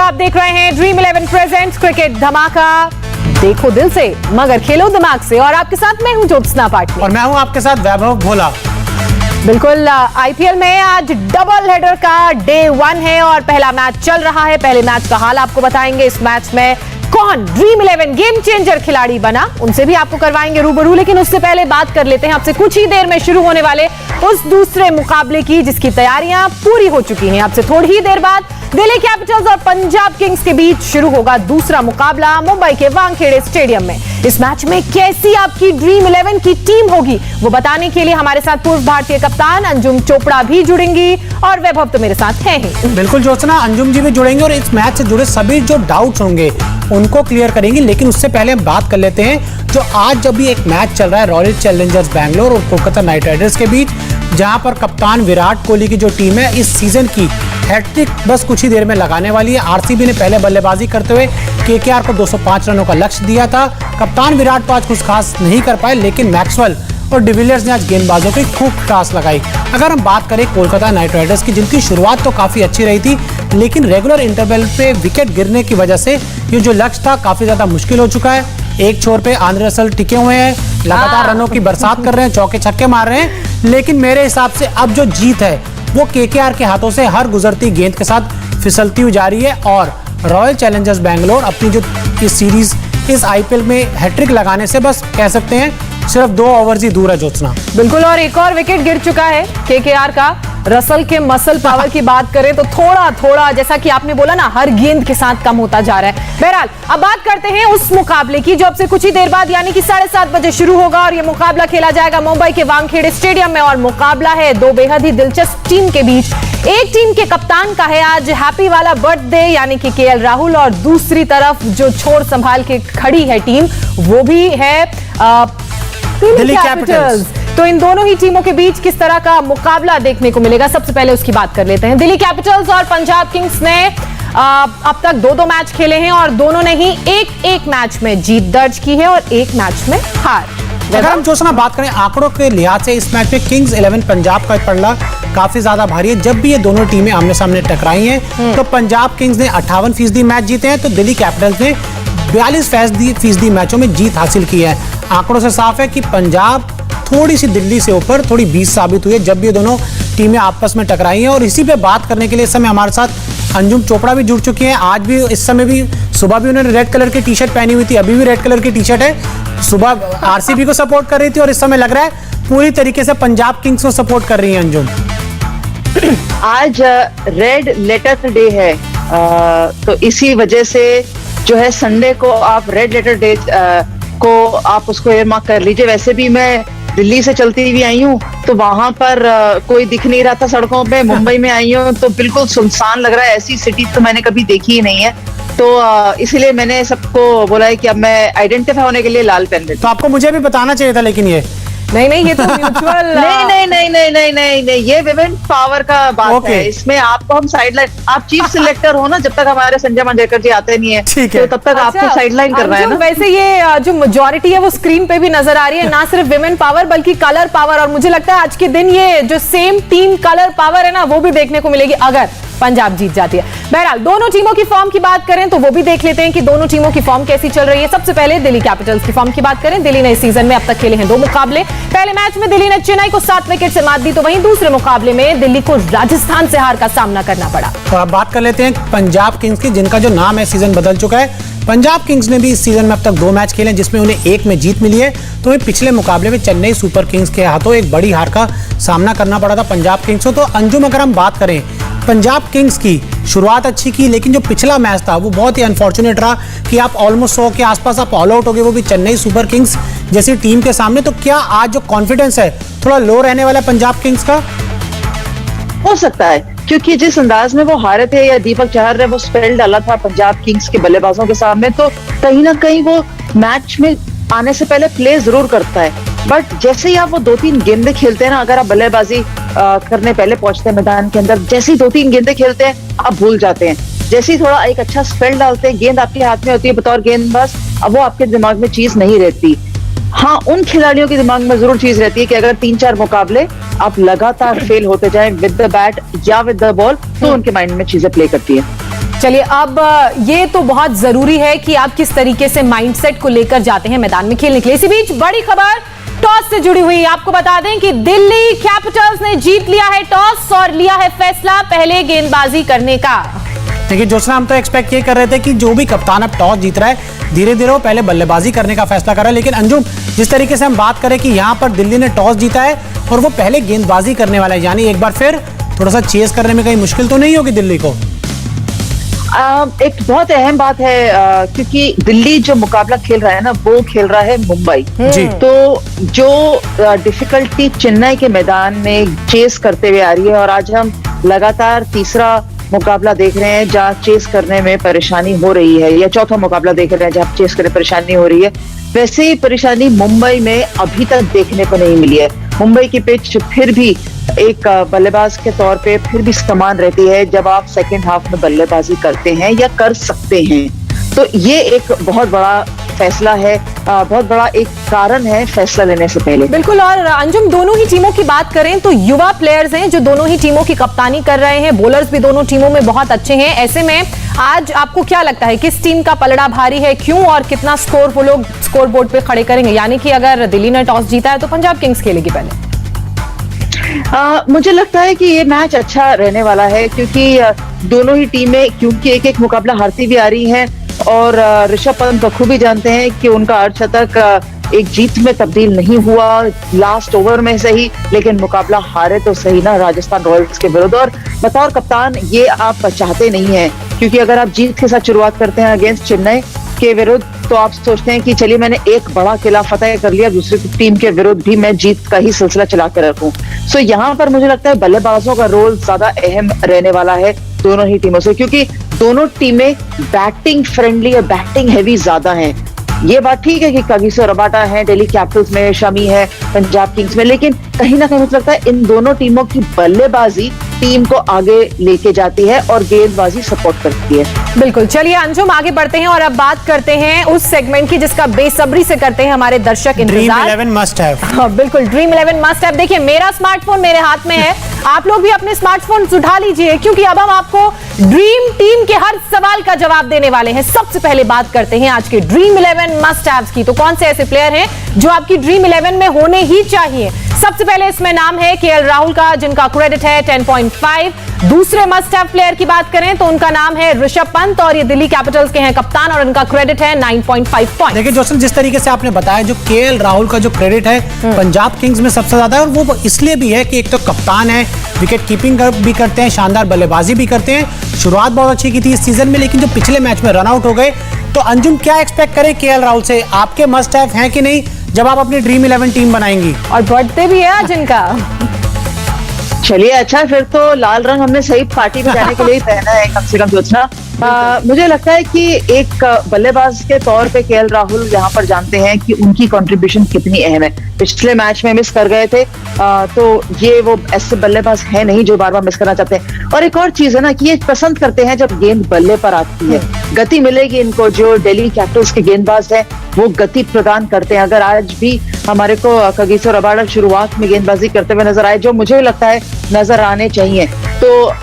आप देख रहे हैं ड्रीम 11 प्रेजेंट्स क्रिकेट धमाका। देखो दिल से मगर खेलो दिमाग से। और आपके साथ मैं हूं ज्योत्सना पाटिल और मैं हूं आपके साथ वैभव भोला। बिल्कुल, आईपीएल में आज डबल हेडर का डे 1 है और पहला मैच चल रहा है। पहले मैच का हाल आपको बताएंगे। इस मैच में कौन ड्रीम 11 गेम चेंजर खिलाड़ी बना, उनसे भी आपको करवाएंगे रूबरू। लेकिन उससे पहले बात कर लेते हैं आपसे कुछ ही देर में शुरू होने वाले उस दूसरे मुकाबले की जिसकी तैयारियां पूरी हो चुकी हैं। आपसे थोड़ी ही देर बाद दिल्ली कैपिटल्स और पंजाब किंग्स के बीच शुरू होगा दूसरा मुकाबला मुंबई के वानखेड़े स्टेडियम में। इस मैच में कैसी आपकी ड्रीम 11 की टीम होगी वो बताने के लिए हमारे साथ पूर्व भारतीय कप्तान अंजुम चोपड़ा भी जुड़ेंगी और वैभव तो मेरे साथ हैं ही। बिल्कुल ज्योत्सना, अंजुम जी भी जुड़ेंगे और इस मैच से जुड़े सभी जो डाउट्स होंगे उनको क्लियर करेंगे। लेकिन उससे पहले हम बात कर लेते हैं जो आज जब भी एक मैच चल रहा है रॉयल चैलेंजर्स बैंगलोर और कोलकाता नाइट राइडर्स के बीच, जहां पर कप्तान विराट कोहली की जो टीम है इस सीजन की हैट्रिक बस कुछ ही देर में लगाने वाली है। आरसीबी ने पहले बल्लेबाजी करते हुए केकेआर को 205 रनों का लक्ष्य दिया था। कप्तान विराट तो आज कुछ खास नहीं कर पाए, लेकिन मैक्सवेल और डिविलियर्स ने आज गेंदबाजों की खूब टास लगाई। अगर हम बात करें कोलकाता नाइट राइडर्स की, जिनकी शुरुआत तो काफी अच्छी रही थी, लेकिन रेगुलर इंटरवल पे विकेट गिरने की वजह से ये जो लक्ष्य था काफी ज्यादा मुश्किल हो चुका है। एक छोर पे आंद्रे रसल टिके हुए हैं, लगातार रनों की बरसात कर रहे हैं, चौके छक्के मार रहे हैं। लेकिन मेरे हिसाब से अब जो जीत है वो केकेआर के हाथों से हर गुजरती गेंद के साथ फिसलती हुई जा रही है और रॉयल चैलेंजर्स बैंगलोर अपनी जो इस सीरीज इस आईपीएल में हैट्रिक लगाने से बस कह सकते हैं सिर्फ 2 ओवर्स ही दूर है ज्योत्सना। बिल्कुल, और एक और विकेट गिर चुका है केकेआर का। रसल के मसल पावर की बात करें तो थोड़ा थोड़ा जैसा कि आपने बोला ना, हर गेंद के साथ कम होता जा रहा है। बहरहाल अब बात करते हैं उस मुकाबले की जो अब से कुछ ही देर बाद यानी कि 7:30 बजे शुरू होगा और ये मुकाबला खेला जाएगा मुंबई के वानखेड़े स्टेडियम में। और मुकाबला है 2 बेहद ही दिलचस्प टीम के बीच। एक टीम के कप्तान का है आज हैप्पी वाला बर्थडे यानी कि केएल राहुल, और दूसरी तरफ जो छोर संभाल के खड़ी है टीम वो भी है दिल्ली कैपिटल्स। तो इन दोनों ही टीमों के बीच किस तरह का मुकाबला देखने को मिलेगा, सबसे पहले उसकी बात कर लेते हैं। दिल्ली कैपिटल्स और पंजाब किंग्स ने अब तक 2-2 मैच खेले हैं और दोनों ने ही एक मैच में जीत दर्ज की है और एक मैच में हार। अगर हम ज्योत्सना बात करें आंकड़ों के लिहाज से इस मैच में किंग्स 11 पंजाब का पलड़ा काफी ज्यादा भारी है। जब भी ये दोनों टीमें आमने सामने टकराई हैं तो पंजाब किंग्स ने 58% मैच जीते हैं तो दिल्ली कैपिटल्स ने 42% मैचों में जीत हासिल की है। आंकड़ों से साफ है कि पंजाब थोड़ी सी दिल्ली से ऊपर थोड़ी 20 साबित हुई है जब ये दोनों टीमें आपस में टकराई हैं। और इसी पे बात करने के लिए इस समय हमारे साथ अंजुम चोपड़ा भी जुड़ चुकी हैं। आज भी इस समय भी सुबह भी उन्होंने रेड कलर की टी शर्ट पहनी हुई थी, अभी भी रेड कलर की टी शर्ट है। सुबह आरसीबी को सपोर्ट कर रही थी और इस समय लग रहा है पूरी तरीके से पंजाब किंग्स को सपोर्ट कर रही है अंजुम। आज रेड लेटर डे है, तो इसी वजह से जो है संडे को आप रेड लेटर डे को आप उसको एयरमार्क कर लीजिए। वैसे भी मैं दिल्ली से चलती हुई आई हूँ तो वहां पर कोई दिख नहीं रहा था सड़कों पे। मुंबई में आई हूँ तो बिल्कुल सुनसान लग रहा है, ऐसी सिटी तो मैंने कभी देखी ही नहीं है। तो इसीलिए मैंने सबको बोला है कि अब मैं आइडेंटिफाई होने के लिए लाल पहन लेती। तो आपको मुझे भी बताना चाहिए था, लेकिन ये नहीं ये तो म्यूचुअल नहीं, ये विमेन पावर का बात है। इसमें आपको हम साइडलाइन, आप चीफ सिलेक्टर हो ना, जब तक हमारे संजय मंजरेकर जी आते नहीं है तो तब तक आपको साइडलाइन करना है ना। वैसे ये जो मेजॉरिटी है वो स्क्रीन पे भी नजर आ रही है, ना सिर्फ विमेन पावर बल्कि कलर पावर। और मुझे लगता है आज के दिन ये जो सेम टीम कलर पावर है ना वो भी देखने को मिलेगी अगर पंजाब जीत जाती है। बहरहाल दोनों टीमों की फॉर्म की बात करें तो वो भी देख लेते हैं कि दोनों टीमों की फॉर्म कैसी चल रही है। सबसे पहले दिल्ली कैपिटल्स की फॉर्म की बात करें। दिल्ली ने इस सीजन में अब तक खेले हैं 2 मुकाबले। पहले मैच में दिल्ली ने चेन्नई को 7 विकेट से मात दी, तो वहीं दूसरे मुकाबले में दिल्ली को राजस्थान से हार का सामना करना पड़ा। तो अब बात कर लेते हैं पंजाब किंग्स की, जिनका जो नाम है सीजन बदल चुका है। पंजाब किंग्स ने भी इस सीजन में अब तक 2 मैच खेले जिसमें उन्हें 1 में जीत मिली है। तो वहीं पिछले मुकाबले में चेन्नई सुपर किंग्स के हाथों एक बड़ी हार का सामना करना पड़ा था पंजाब किंग्स को। तो अंजुम, अगर हम बात करें पंजाब किंग्स की शुरुआत अच्छी की, लेकिन जो पिछला मैच था वो बहुत ही अनफॉर्चुनेट रहा कि आप ऑलमोस्ट 100 के आसपास आप ऑल आउट हो गए, वो भी चेन्नई सुपर किंग्स जैसी टीम के सामने। तो क्या आज जो कॉन्फिडेंस है थोड़ा लो रहने वाला पंजाब किंग्स का? हो सकता है, क्योंकि जिस अंदाज में वो हारे थे या दीपक चहर ने वो स्पेल डाला था पंजाब किंग्स के बल्लेबाजों के सामने, तो कहीं ना कहीं वो मैच में आने से पहले प्ले जरूर करता है। बट जैसे ही आप वो 2-3 गेंदें खेलते हैं ना, अगर आप बल्लेबाजी करने पहले पहुंचते हैं मैदान के अंदर, जैसे ही 2-3 गेंदें खेलते हैं आप भूल जाते हैं। जैसे ही थोड़ा एक अच्छा स्पेल डालते हैं, गेंद आपके हाथ में होती है बतौर गेंदबाज, अब वो आपके दिमाग में चीज नहीं रहती। हाँ, उन खिलाड़ियों के दिमाग में जरूर चीज रहती है कि अगर 3-4 मुकाबले आप लगातार फेल होते जाएं विद द बैट या विद द बॉल, तो उनके माइंड में चीजें प्ले करती है। चलिए, अब ये तो बहुत जरूरी है कि आप किस तरीके से माइंडसेट को लेकर जाते हैं मैदान में खेलने के लिए। इसी बीच बड़ी खबर टॉस से जुड़ी हुई, आपको बता दें कि दिल्ली कैपिटल्स ने जीत लिया है टॉस और लिया है फैसला पहले गेंदबाजी करने का। देखिए ज्योत्सना, हम तो एक्सपेक्ट ये कर रहे थे कि जो भी कप्तान अब टॉस जीत रहा है धीरे धीरे वो पहले बल्लेबाजी करने का फैसला कर रहा है, लेकिन अंजुम जिस तरीके से हम बात करें कि यहाँ पर दिल्ली ने टॉस जीता है और वो पहले गेंदबाजी करने वाला है, यानी एक बार फिर थोड़ा सा चेस करने में कहीं मुश्किल तो नहीं होगी दिल्ली को? एक बहुत अहम बात है क्योंकि दिल्ली जो मुकाबला खेल रहा है ना, वो खेल रहा है मुंबई जी। तो जो डिफिकल्टी चेन्नई के मैदान में चेस करते हुए आ रही है, और आज हम लगातार तीसरा मुकाबला देख रहे हैं जहाँ चेस करने में परेशानी हो रही है, या चौथा मुकाबला देख रहे हैं जहाँ चेस करने में परेशानी हो रही है, वैसे ही परेशानी मुंबई में अभी तक देखने को नहीं मिली है। मुंबई की पिच फिर भी एक बल्लेबाज के तौर पे फिर भी समान रहती है जब आप सेकंड हाफ में बल्लेबाजी करते हैं या कर सकते हैं। तो ये एक बहुत बड़ा फैसला है, बहुत बड़ा एक कारण है फैसला लेने से पहले। बिल्कुल। और अंजुम, दोनों ही टीमों की बात करें तो युवा प्लेयर्स हैं जो दोनों ही टीमों की कप्तानी कर रहे हैं, बॉलर्स भी दोनों टीमों में बहुत अच्छे हैं। ऐसे में आज आपको क्या लगता है किस टीम का पलड़ा भारी है, क्यों और कितना स्कोर वो लोग स्कोर बोर्ड पे खड़े करेंगे? यानी कि अगर दिल्ली ने टॉस जीता है तो पंजाब किंग्स खेलेगी पहले। मुझे लगता है कि ये मैच अच्छा रहने वाला है क्योंकि दोनों ही टीमें क्योंकि एक एक मुकाबला हारती भी आ रही हैं, और ऋषभ पंत बखूबी जानते हैं कि उनका अर्धशतक एक जीत में तब्दील नहीं हुआ लास्ट ओवर में सही, लेकिन मुकाबला हारे तो सही ना राजस्थान रॉयल्स के विरुद्ध। और बतौर कप्तान ये आप चाहते नहीं है, क्योंकि अगर आप जीत के साथ शुरुआत करते हैं अगेंस्ट चेन्नई के विरुद्ध तो आप सोचते हैं कि चलिए मैंने एक बड़ा किला फतेह कर लिया, दूसरी टीम के विरुद्ध भी मैं जीत का ही सिलसिला चला कर रखूं। सो यहाँ पर मुझे लगता है बल्लेबाजों का रोल ज्यादा अहम रहने वाला है दोनों ही टीमों से, क्योंकि दोनों टीमें बैटिंग फ्रेंडली और बैटिंग हैवी ज्यादा हैं। ये बात ठीक है कि कागिसो रबाडा है दिल्ली कैपिटल्स में, शमी है पंजाब किंग्स में, लेकिन कहीं ना कहीं मुझे लगता है इन दोनों टीमों की बल्लेबाजी टीम को आगे लेके जाती है और गेंदबाजी सपोर्ट करती है। बिल्कुल। चलिए अंजुम, आगे बढ़ते हैं और अब बात करते हैं उस सेगमेंट की जिसका बेसब्री से करते हैं हमारे दर्शक इंतजार। Dream 11 must have. हाँ, बिल्कुल, ड्रीम 11 मस्ट हैव। देखिए, मेरा स्मार्टफोन मेरे हाथ में है, आप लोग भी अपने स्मार्टफोन उठा लीजिए क्योंकि अब हम आपको ड्रीम टीम के हर सवाल का जवाब देने वाले हैं। सबसे पहले बात करते हैं आज के ड्रीम 11 मस्ट हैव्स की। तो कौन से ऐसे प्लेयर हैं जो आपकी ड्रीम 11 में होने ही चाहिए? सबसे पहले इसमें नाम है केएल राहुल का, जिनका क्रेडिट है 10.5। दूसरे मस्ट हैव प्लेयर की बात करें तो उनका नाम है ऋषभ पंत और ये दिल्ली कैपिटल्स के हैं कप्तान और इनका क्रेडिट है 9.5 पॉइंट। देखिए जोसन, जिस तरीके से आपने बताया जो केएल राहुल का जो क्रेडिट है पंजाब किंग्स में सबसे ज्यादा है, और वो इसलिए भी है कि एक तो कप्तान है, विकेट कीपिंग भी करते हैं, शानदार बल्लेबाजी भी करते हैं। शुरुआत बहुत अच्छी की थी इस सीजन में, लेकिन जो पिछले मैच में रन आउट हो गए। तो अंजुम, क्या एक्सपेक्ट करें केएल राहुल से? आपके मस्ट हैव हैं कि नहीं जब आप अपनी ड्रीम 11 टीम बनाएंगी? और बर्थडे भी है आज इनका। चलिए अच्छा, फिर तो लाल रंग हमने सही पार्टी में जाने के लिए ही पहना है कम से कम। सोचना मुझे लगता है कि एक बल्लेबाज के तौर पे केएल राहुल यहाँ पर जानते हैं कि उनकी कंट्रीब्यूशन कितनी अहम है। पिछले मैच में मिस कर गए थे, तो ये वो ऐसे बल्लेबाज है नहीं जो बार बार मिस करना चाहते हैं। और एक और चीज है ना कि ये पसंद करते हैं जब गेंद बल्ले पर आती है, गति मिलेगी इनको। जो दिल्ली कैपिटल्स के गेंदबाज है वो गति प्रदान करते हैं। अगर आज भी हमारे को कागिसो रबाडा शुरुआत में गेंदबाजी करते हुए नजर आए, जो मुझे लगता है नजर आने चाहिए, तो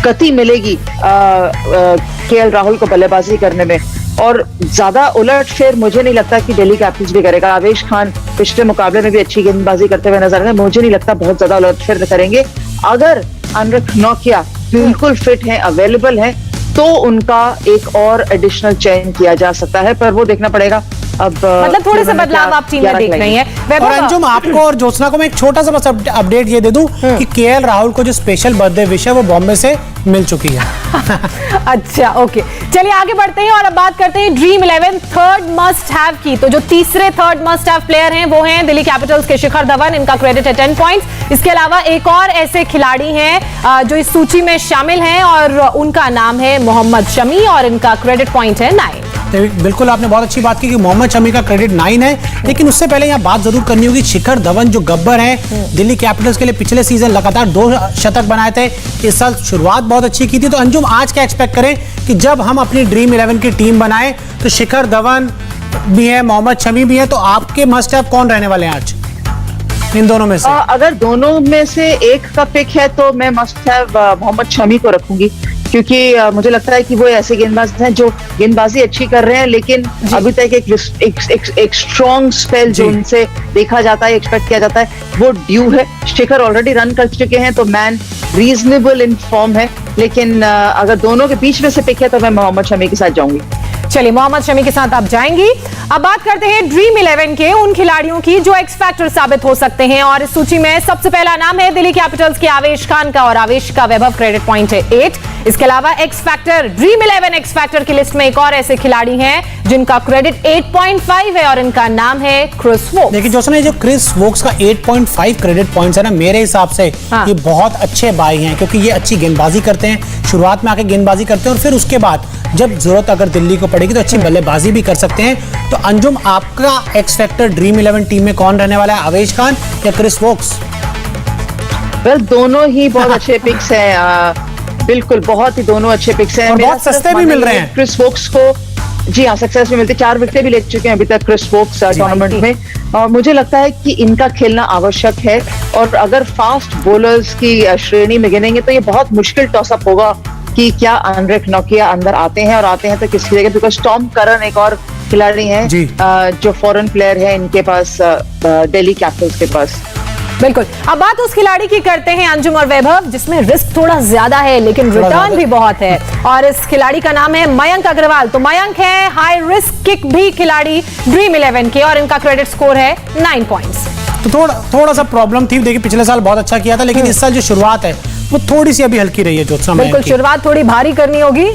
गति मिलेगी केएल राहुल को बल्लेबाजी करने में। और ज्यादा उलट फेर मुझे नहीं लगता कि दिल्ली कैपिटल्स भी करेगा। आवेश खान पिछले मुकाबले में भी अच्छी गेंदबाजी करते हुए नजर आए, मुझे नहीं लगता बहुत ज्यादा उलट फेर करेंगे। अगर अनरख नौकिया बिल्कुल फिट है, अवेलेबल है, तो उनका एक और एडिशनल चयन किया जा सकता है, पर वो देखना पड़ेगा। अब मतलब थोड़े से बदलाव आप टीम में देख रही हैं। और अंजुम, आपको और ज्योत्सना को मैं एक छोटा सा बस अपडेट ये दे दूं कि केएल राहुल को जो स्पेशल बर्थडे विश है वो बॉम्बे से मिल चुकी है। अच्छा, ओके। चलिए आगे बढ़ते हैं और अब बात करते हैं ड्रीम 11 थर्ड मस्ट हैव की। तो जो तीसरे थर्ड मस्ट हैव प्लेयर हैं वो हैं दिल्ली कैपिटल्स के शिखर धवन, इनका क्रेडिट है 10 पॉइंट्स। इसके अलावा एक और ऐसे खिलाड़ी हैं जो इस सूची में शामिल हैं और उनका नाम है मोहम्मद शमी और इनका क्रेडिट पॉइंट है 9। बिल्कुल, आपने बहुत अच्छी बात की कि मोहम्मद शमी का क्रेडिट 9 है, लेकिन उससे पहले यहाँ बात जरूर करनी होगी शिखर धवन जो गब्बर हैं दिल्ली कैपिटल्स के लिए। पिछले सीजन लगातार 2 शतक बनाए थे, इस साल शुरुआत बहुत अच्छी की थी। तो अंजुम, आज क्या एक्सपेक्ट करें कि जब हम अपनी ड्रीम 11 की टीम बनाएं तो शिखर धवन भी है, मोहम्मद शमी भी है, तो आपके मस्ट हैव कौन रहने वाले हैं आज इन दोनों में से? अगर दोनों में से एक का पिक है तो मैं मस्ट हैव मोहम्मद शमी को रखूंगी, क्योंकि मुझे लगता है कि वो ऐसे गेंदबाज हैं जो गेंदबाजी अच्छी कर रहे हैं, लेकिन अभी तक एक स्ट्रॉन्ग स्पेल जो उनसे देखा जाता है, एक्सपेक्ट किया जाता है, वो ड्यू है। शिखर ऑलरेडी रन कर चुके हैं, तो मैन रीजनेबल इन फॉर्म है, लेकिन अगर दोनों के बीच में से पिक है तो मैं मोहम्मद शमी के साथ जाऊंगी। चलिए, मोहम्मद शमी के साथ आप जाएंगी। अब बात करते हैं ड्रीम 11 के उन खिलाड़ियों की जो एक्स फैक्टर साबित हो सकते हैं, और इस सूची में सबसे पहला नाम है दिल्ली कैपिटल्स के आवेश खान का, और आवेश का वैभव क्रेडिट पॉइंट है 8। इसके अलावा x factor dream 11 x factor की लिस्ट में एक और ऐसे खिलाड़ी हैं जिनका क्रेडिट 8.5 है, और इनका नाम है क्रिस वोक्स। देखिए जोशना, जो क्रिस वोक्स का 8.5 क्रेडिट पॉइंट्स है ना, मेरे हिसाब से ये बहुत अच्छे बाई हैं, क्योंकि ये अच्छी गेंदबाजी करते हैं, शुरुआत में आके गेंदबाजी करते हैं, और फिर उसके बाद जब जरूरत अगर दिल्ली को पड़ेगी तो अच्छी बल्लेबाजी भी कर सकते हैं। तो अंजुम, आपका एक्स फैक्टर ड्रीम 11 टीम में कौन रहने वाला है, आवेश खान या क्रिस वोक्स? वेल, दोनों ही बहुत अच्छे पिक्स हैं, बिल्कुल बहुत ही दोनों अच्छे पिक्स हैं, और बहुत सस्ते भी मिल रहे हैं। क्रिस वोक्स को जी हाँ, सक्सेस भी मिलती है, 4 विकेटें भी ले चुके हैं अभी तक क्रिस वोक्स टूर्नामेंट में, और मुझे लगता है कि इनका खेलना आवश्यक है। और अगर फास्ट बॉलर्स की श्रेणी में गिनेंगे तो ये बहुत मुश्किल टॉसअप होगा कि क्या एंड्रिक नोकिया अंदर आते हैं, और आते हैं तो किसकी जगह, बिकॉज टॉम करन एक और खिलाड़ी हैं जो फॉरेन प्लेयर है इनके पास, दिल्ली कैपिटल्स के पास। बिल्कुल। अब बात उस खिलाड़ी की करते हैं अंजुम और वैभव जिसमें रिस्क थोड़ा ज्यादा है लेकिन रिटर्न भी बहुत है, और इस खिलाड़ी का नाम है मयंक अग्रवाल। तो मयंक है हाई रिस्क किक भी खिलाड़ी ड्रीम 11 के, और इनका क्रेडिट स्कोर है 9 पॉइंट्स। तो थोड़ा सा प्रॉब्लम थी, देखिए पिछले साल बहुत अच्छा किया था, लेकिन इस साल जो शुरुआत है वो थोड़ी सी अभी हल्की रही है ज्योत्सना। बिल्कुल, शुरुआत थोड़ी भारी करनी होगी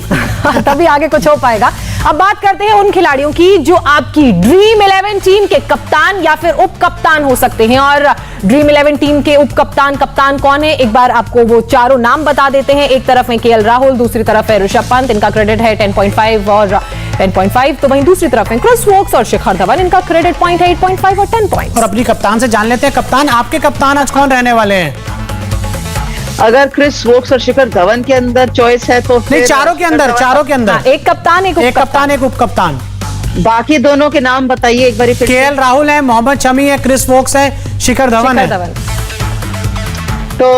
तभी आगे कुछ हो पाएगा। अब बात करते हैं उन खिलाड़ियों की जो आपकी ड्रीम 11 टीम के कप्तान या फिर उप कप्तान हो सकते हैं, और ड्रीम 11 टीम के उप कप्तान कौन है, एक बार आपको वो चारों नाम बता देते हैं। एक तरफ है केएल राहुल, दूसरी तरफ है ऋषभ पंत, इनका क्रेडिट है 10.5 और 10.5। तो वहीं दूसरी तरफ है क्रिस वोक्स और शिखर धवन, इनका क्रेडिट पॉइंट है 8.5 और 10 पॉइंट। और अपनी कप्तान से जान लेते हैं, कप्तान आपके कप्तान आज कौन रहने वाले हैं? अगर क्रिस वोक्स और शिखर धवन के अंदर चॉइस है तो नहीं, चारों के अंदर एक कप्तान एक उप कप्तान। बाकी दोनों के नाम बताइए एक बार फिर। केएल राहुल है, मोहम्मद शमी है, क्रिस वोक्स है, शिखर धवन है। तो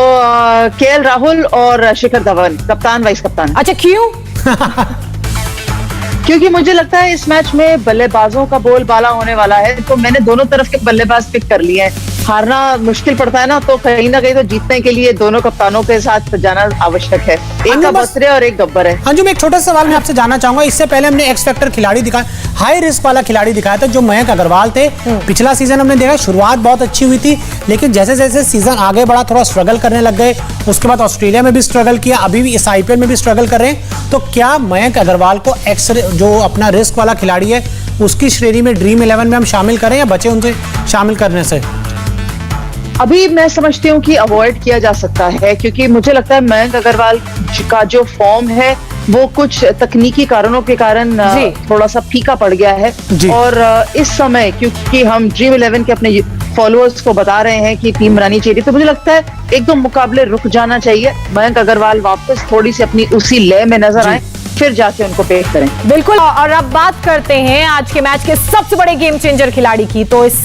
केएल राहुल और शिखर धवन कप्तान वाइस कप्तान। अच्छा, क्यों? क्योंकि मुझे लगता है इस मैच में बल्लेबाजों का बोलबाला होने वाला है, तो मैंने दोनों तरफ के बल्लेबाज पिक कर लिए हैं। हारना मुश्किल पड़ता है ना, तो कहीं ना कहीं तो जीतने के लिए दोनों कप्तानों के साथ जाना आवश्यक है। एक का बसरे और एक गब्बर है। अंजुम, एक छोटा सवाल मैं आपसे जानना चाहूंगा, इससे पहले हमने एक्स फैक्टर खिलाड़ी दिखाया, हाई रिस्क वाला खिलाड़ी दिखाया था जो मयंक अग्रवाल थे। पिछला सीजन हमने देखा शुरुआत बहुत अच्छी हुई थी, लेकिन जैसे जैसे सीजन आगे बढ़ा थोड़ा स्ट्रगल करने लग गए। उसके बाद ऑस्ट्रेलिया में भी स्ट्रगल किया, अभी भी इस आईपीएल में भी स्ट्रगल कर रहे हैं। तो क्या मयंक अग्रवाल को एक्स जो अपना रिस्क वाला खिलाड़ी है उसकी श्रेणी में ड्रीम 11 में हम शामिल करें या बचे उनसे शामिल करने से? अभी मैं समझती हूँ कि अवॉइड किया जा सकता है, क्योंकि मुझे लगता है मयंक अग्रवाल का जो फॉर्म है वो कुछ तकनीकी कारणों के कारण थोड़ा सा फीका पड़ गया है। और इस समय क्योंकि हम ड्रीम 11 के अपने फॉलोअर्स को बता रहे हैं कि टीम बनानी चाहिए, तो मुझे लगता है एक दो मुकाबले रुक जाना चाहिए, मयंक अग्रवाल वापस थोड़ी सी अपनी उसी लय में नजर आए, फिर जाके उनको पेश करें। बिल्कुल। और अब बात करते हैं आज के मैच के सबसे बड़े गेम चेंजर खिलाड़ी की। तो इस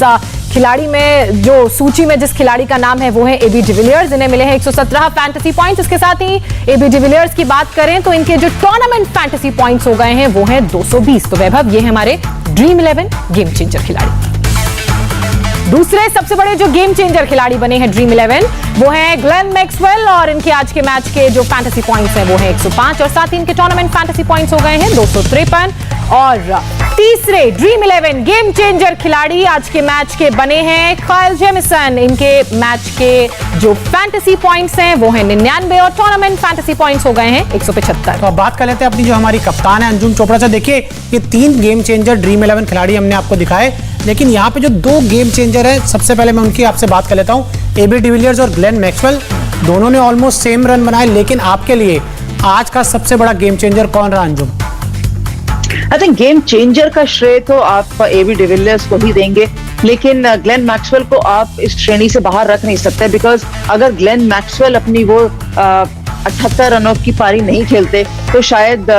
खिलाड़ी में जो सूची में जिस खिलाड़ी का नाम है वो है एबी डिविलियर्स, इन्हें मिले हैं 117 फैंटेसी पॉइंट्स। इसके साथ ही एबी डिविलियर्स की बात करें तो इनके जो टूर्नामेंट फैंटेसी पॉइंट्स हो गए हैं वो हैं 220। तो वैभव, ये है हमारे ड्रीम 11 गेम चेंजर खिलाड़ी। दूसरे सबसे बड़े जो गेम चेंजर खिलाड़ी बने हैं ड्रीम 11 वो हैं ग्लेन मैक्सवेल, और इनके आज के मैच के जो फैंटेसी पॉइंट्स हैं वो हैं 105, और साथ ही इनके टूर्नामेंट फैंटेसी पॉइंट्स हो गए हैं 253। और तीसरे ड्रीम 11 गेम चेंजर खिलाड़ी आज के मैच के बने हैं काइल जेमिसन। इनके मैच के जो फैंटेसी पॉइंट्स हैं वो हैं 99, और टूर्नामेंट फैंटेसी पॉइंट्स हो गए हैं 175। तो अब बात कर लेते हैं अपनी जो हमारी कप्तान है अंजुम चोपड़ा से। देखिए, ये 3 गेम चेंजर ड्रीम 11 खिलाड़ी हमने आपको दिखाए, लेकिन यहाँ पे जो 2 गेम चेंजर है, सबसे पहले मैं उनकी आपसे बात कर लेता हूँ। एबी डिविलियर्स और ग्लेन मैक्सवेल दोनों ने ऑलमोस्ट सेम रन बनाए, लेकिन आपके लिए आज का सबसे बड़ा गेम चेंजर कौन रहा Anjum? I think game changer का श्रेय तो आप एबी डिविलियर्स को ही देंगे, लेकिन ग्लेन मैक्सवेल को आप इस श्रेणी से बाहर रख नहीं सकते, बिकॉज अगर ग्लेन मैक्सवेल अपनी वो 78 रनों की पारी नहीं खेलते तो शायद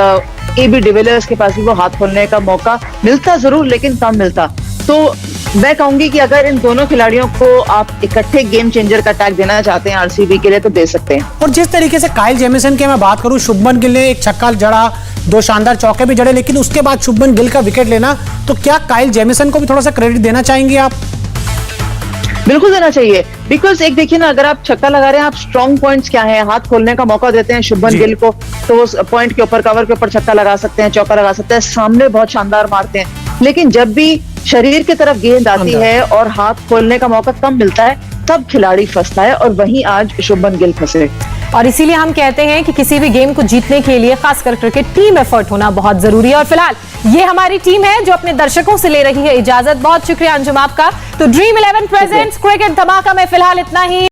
एबी डिविलियर्स के पास भी वो हाथ खोलने का मौका मिलता जरूर, लेकिन कम मिलता। तो मैं कहूंगी कि अगर इन दोनों खिलाड़ियों को आप इकट्ठे गेम चेंजर का टैग देना चाहते हैं आरसीबी के लिए तो दे सकते हैं। और जिस तरीके से काइल जेमिसन की मैं बात करूं, शुभमन गिल ने एक छक्का जड़ा, 2 शानदार चौके भी जड़े, लेकिन उसके बाद शुभमन गिल का विकेट लेना, तो क्या काइल जेमिसन को भी थोड़ा सा क्रेडिट देना चाहेंगे आप? बिल्कुल देना चाहिए, बिकॉज एक देखिए ना, अगर आप छक्का लगा रहे हैं, आप स्ट्रॉन्ग पॉइंट्स क्या है, हाथ खोलने का मौका देते हैं शुभमन गिल को, तो वो पॉइंट के ऊपर, कवर के ऊपर छक्का लगा सकते हैं, चौका लगा सकते हैं, सामने बहुत शानदार मारते हैं। लेकिन जब भी शरीर की तरफ गेंद आती है और हाथ खोलने का मौका कम मिलता है, तब खिलाड़ी फंसता है, और वहीं आज शुभमन गिल फंसे। और इसीलिए हम कहते हैं कि किसी भी गेम को जीतने के लिए खासकर क्रिकेट टीम एफर्ट होना बहुत जरूरी है। और फिलहाल ये हमारी टीम है जो अपने दर्शकों से ले रही है इजाजत। बहुत शुक्रिया अंजुम आपका। तो ड्रीम 11 प्रेजेंट्स क्रिकेट धमाका में फिलहाल इतना ही।